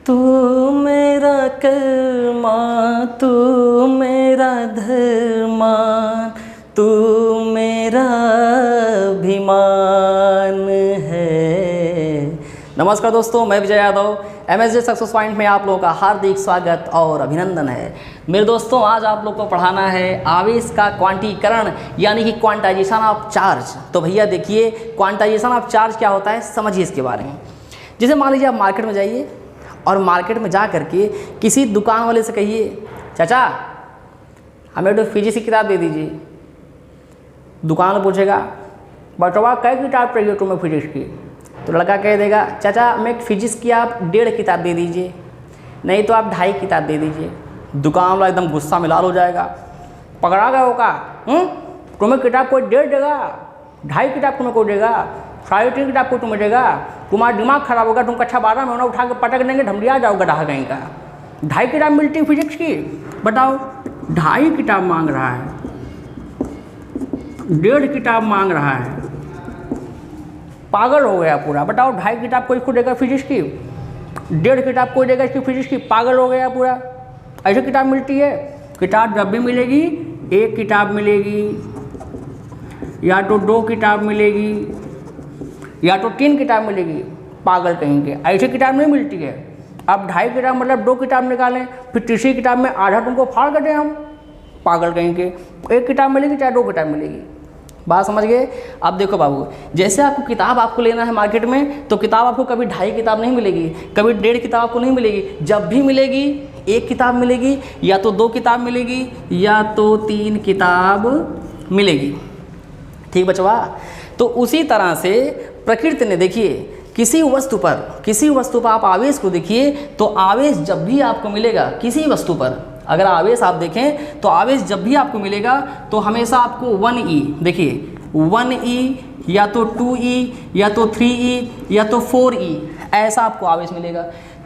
तू मेरा कर्मा, तू मेरा धर्मान, तू मेरा अभिमान है। नमस्कार दोस्तों, मैं Vijay Yadav. MSJ success point में आप लोगों का हार्दिक स्वागत और अभिनंदन है। मेरे दोस्तों, आज आप लोग को पढ़ाना है आवेश का क्वांटीकरण यानी कि क्वांटाइजेशन ऑफ चार्ज। तो भैया देखिए, क्वांटाइजेशन ऑफ चार्ज क्या होता है, समझिए इसके बारे में। जैसे मान लीजिए आप मार्केट में जाइए और मार्केट में जा करके किसी दुकान वाले से कहिए, चाचा हमें तो फिजिक्स की किताब दे दीजिए। दुकान वाला पूछेगा, बटवा कै किताब चाहिए तुम्हें फिजिक्स की? तो लड़का कह देगा, चाचा हमें फिजिक्स की आप 1.5 किताब दे दीजिए, नहीं तो आप 2.5 किताब दे दीजिए। दुकान वाला एकदम गुस्सा में लाल हो जाएगा, पकड़ा गया होगा, तुम्हें किताब कोई 1.5 देगा, 2.5 किताब तुम्हें कोई देगा, 3.5 किताब को तुम्हें देगा? तुम्हारा दिमाग खराब होगा, तुम कक्षा 12 में होना, उठा के पटक देंगे, ढमलिया जाओगे गधा कहीं का। 2.5 किताब मिलती है फिजिक्स की, बताओ 2.5 किताब मांग रहा है, 1.5 किताब मांग रहा है, पागल हो गया पूरा। बताओ 2.5 किताब कोई को देगा फिजिक्स की, 1.5 किताब कोई देगा इसकी फिजिक्स की? पागल हो गया पूरा। ऐसी किताब मिलती है? किताब जब भी मिलेगी 1 किताब मिलेगी, या तो 2 किताब मिलेगी, या तो 3 किताब मिलेगी। पागल कहेंगे, ऐसी किताब नहीं मिलती है। अब 2.5 किताब मतलब 2 किताब निकालें, फिर तीसरी किताब में आधा तुमको फाड़ कर दें हम? पागल कहेंगे। 1 किताब मिलेगी चाहे 2 किताब मिलेगी। बात समझ गए? अब देखो बाबू, जैसे आपको किताब आपको लेना है मार्केट में, तो किताब आपको कभी 2.5 किताब नहीं मिलेगी, कभी 1.5 किताब आपको नहीं मिलेगी। जब भी मिलेगी 1 किताब मिलेगी, या तो 2 किताब मिलेगी, या तो 3 किताब मिलेगी। ठीक बचवा? तो उसी तरह से प्रकृति ने, देखिए किसी वस्तु पर आप आवेश को देखिए, तो आवेश जब भी आपको मिलेगा किसी वस्तु पर, अगर आवेश आप देखें तो आवेश जब भी आपको मिलेगा तो हमेशा आपको 1e, देखिए 1e या तो 2e या तो 3e या तो 4e, ऐसा आपको आवेश मिलेगा।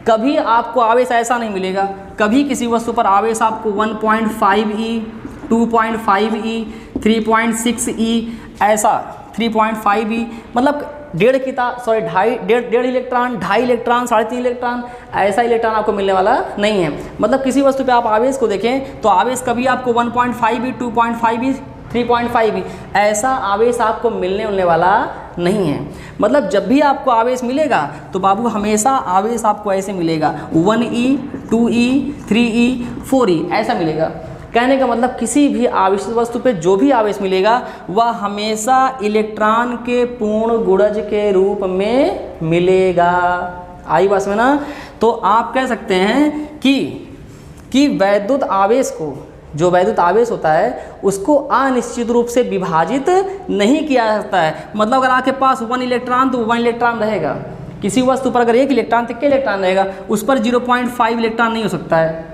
कभी आपको आवेश ऐसा नहीं मिलेगा, कभी किसी वस्तु पर आवेश आपको 1.5e, 2.5e, 3.6e, ऐसा 3.5e, मतलब 1.5 किताब, सॉरी 1.5 इलेक्ट्रॉन, 2.5 इलेक्ट्रॉन, 3.5 इलेक्ट्रॉन, ऐसा इलेक्ट्रॉन आपको मिलने वाला नहीं है। मतलब किसी वस्तु पे आप आवेश को देखें तो आवेश कभी आपको 1.5e, 2.5e, 3.5e, ऐसा आवेश आपको मिलने वाला नहीं है। मतलब जब भी आपको आवेश मिलेगा तो बाबू हमेशा आवेश आपको ऐसे मिलेगा, 1e, 2e, 3e, 4e, ऐसा मिलेगा। कहने का मतलब किसी भी आवेशित वस्तु पे जो भी आवेश मिलेगा वह हमेशा इलेक्ट्रॉन के पूर्ण गुणज के रूप में मिलेगा। आई बात में ना? तो आप कह सकते हैं कि वैद्युत आवेश को, जो वैद्युत आवेश होता है उसको अनिश्चित रूप से विभाजित नहीं किया जा सकता है। मतलब अगर आपके पास 1 इलेक्ट्रॉन तो 1 इलेक्ट्रॉन रहेगा। किसी वस्तु पर अगर 1 इलेक्ट्रॉन तो क्या इलेक्ट्रॉन रहेगा? उस पर 0.5 इलेक्ट्रॉन नहीं हो सकता है।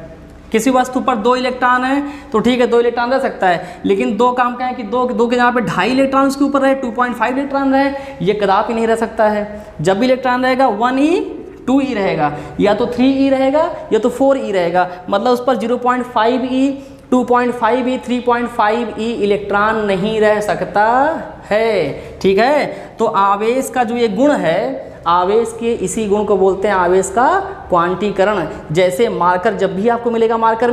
किसी वस्तु पर 2 इलेक्ट्रॉन है तो ठीक है 2 इलेक्ट्रॉन रह सकता है, लेकिन 2 काम क्या है कि 2 के जहाँ पे 2.5 इलेक्ट्रॉन उसके ऊपर रहे, 2.5 इलेक्ट्रॉन रहे, ये कदापि नहीं रह सकता है। जब भी इलेक्ट्रॉन रहेगा 1e, 2e रहेगा, या तो 3e रहेगा या तो 4e रहेगा। मतलब उस पर 0.5e, 2.5e, 3.5e इलेक्ट्रॉन नहीं रह सकता है। ठीक है? तो आवेश का जो ये गुण है, आवेश के इसी गुण को बोलते हैं आवेश का क्वांटीकरण। जैसे मार्कर जब भी आपको मिलेगा मार्केट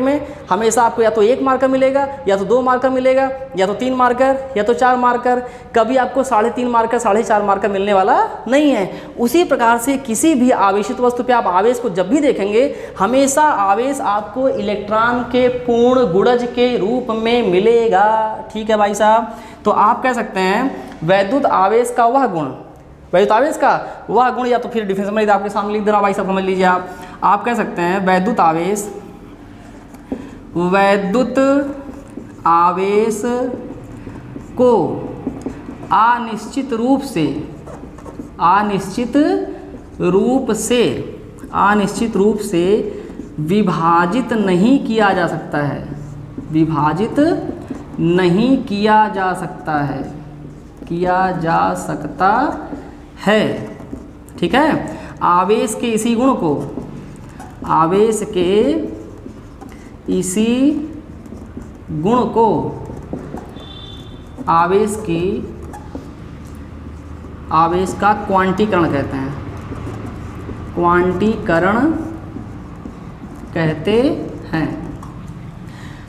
में हमेशा आपको या तो 1 मार्कर मिलेगा, या तो 2 मार्कर मिलेगा, या तो 3 मार्कर, या तो 4 मार्कर। कभी आपको 3.5 मार्कर, 4.5 मार्कर मिलने वाला नहीं है। उसी प्रकार से किसी भी आवेशित वस्तु पे आप आवेश को जब भी देखेंगे हमेशा आवेश आपको इलेक्ट्रॉन के पूर्ण गुणज के रूप में मिलेगा। ठीक है भाई साहब? तो आप कह सकते हैं वैद्युत आवेश का वह गुण, वैद्युत आवेश का वह गुण, या तो फिर डिफरेंस में आपके सामने लिख दे रहा हूँ भाई साहब, समझ लीजिए। आप कह सकते हैं वैद्युत आवेश को अनिश्चित रूप से विभाजित नहीं किया जा सकता है, विभाजित नहीं किया जा सकता है। ठीक है? आवेश के इसी गुण को, आवेश के इसी गुण को आवेश का क्वांटीकरण कहते हैं। क्वांटीकरण कहते हैं।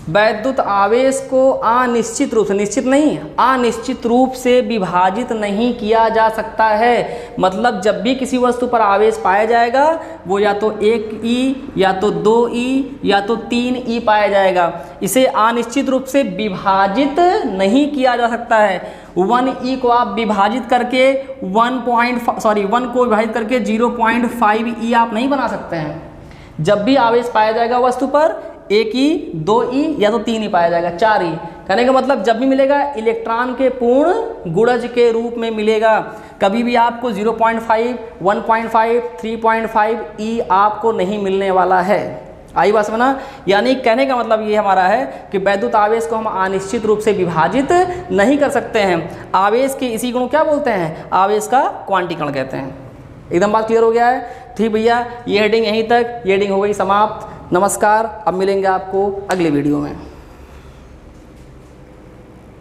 वैद्युत आवेश को अनिश्चित रूप से, निश्चित नहीं, अनिश्चित रूप से विभाजित नहीं किया जा सकता है। मतलब जब भी किसी वस्तु पर आवेश पाया जाएगा वो या तो 1 E या तो 2 E या तो 3 E पाया जाएगा। इसे अनिश्चित रूप से विभाजित नहीं किया जा सकता है। 1 E को आप विभाजित करके 1 को विभाजित करके 0.5 E आप नहीं बना सकते हैं। जब भी आवेश पाया जाएगा वस्तु पर 1 E, 2 E या तो 3 E पाया जाएगा, 4 E। कहने का मतलब जब भी मिलेगा इलेक्ट्रॉन के पूर्ण गुणज के रूप में मिलेगा। कभी भी आपको 0.5, 1.5, 3.5 E आपको नहीं मिलने वाला है। आई बात समझना? यानी कहने का मतलब ये हमारा है कि वैद्युत आवेश को हम अनिश्चित रूप से विभाजित नहीं कर सकते हैं। आवेश के इसी गुण को क्या बोलते हैं? आवेश का क्वांटीकरण कहते हैं। एकदम बात क्लियर हो गया है? ठीक भैया, ये हेडिंग यहीं तक, ये हेडिंग हो गई समाप्त। नमस्कार, अब मिलेंगे आपको अगले वीडियो में।